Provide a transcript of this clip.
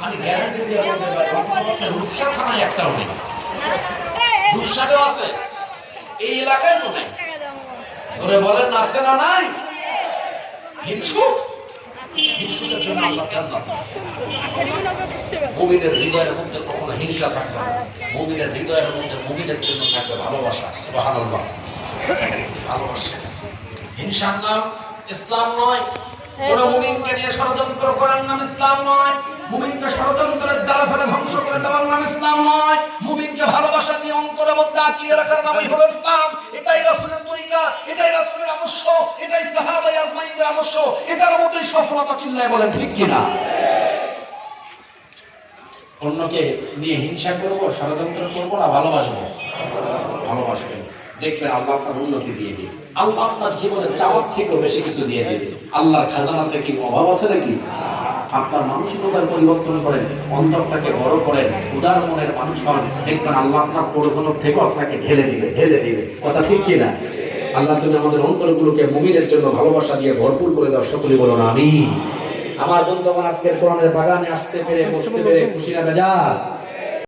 আমি গ্যারান্টি দিয়ে বলতে পারি অন্তত রূপসা থানায় একটাও নেই। রূপসাতেও আছে, এই এলাকায় তো নেই। ধরে বলেন আছে না নাই? হিংসু, হিংসুদের জন্য আল্লাহ জান্নাত। মুমিনের হৃদয়ের মধ্যে কখনো হিংসা থাকবে না। মুমিনের হৃদয়ের মধ্যে মুমিনের জন্য থাকবে ভালোবাসা। সুবহানাল্লাহ। ভালোবাসা, হিংসার নাম ইসলাম নয়। কোন মুমিনকে নিয়ে ষড়যন্ত্র করার নাম ইসলাম নয়। মুমিনকে ষড়যন্ত্রের জালে ফেলে ধ্বংস করে দেওয়ার নাম ইসলাম নয়। মুমিনকে ভালোবাসা দিয়ে অন্তরের মধ্যে আঁকিয়ে রাখার নামই হলো ইসলাম। এটাই রাসূলের তরিকা, এটাই রাসূলের আদর্শ, এটাই সাহাবায়ে আজমাইনদের আদর্শ। এটার মধ্যেই সফলতা। চিল্লায় বলেন ঠিক কিনা? অন্যকে নিয়ে হিংসা করবো, ষড়যন্ত্র করবো না ভালোবাসবো? ভালোবাসবেন, দেখবেন আল্লাহ আপনার উন্নতি দিয়ে দিবে। আল্লাহ আপনার জীবনে চাওয়ার থেকেও বেশি কিছু দিয়ে দিবে। আল্লাহর খাজানাতে কি অভাব আছে নাকি? আপনার মানসিকতার পরিবর্তন করেন, অন্তরটাকে বড় করেন, উদার মনের মানুষ হন, দেখবেন আল্লাহ আপনার প্রয়োজনের থেকে আপনাকে ঢেলে দিবে। কথা ঠিক কিনা? আল্লাহ তুমি আমাদের অন্তরগুলোকে মুমিনের জন্য ভালোবাসা দিয়ে ভরপুর করে দাও। সকলে বলুন আমিন। আমার বন্ধুগণ, আজকের কোরআনের বাগানে আসতে পেরে বসতে পেরে খুশি না বেজার?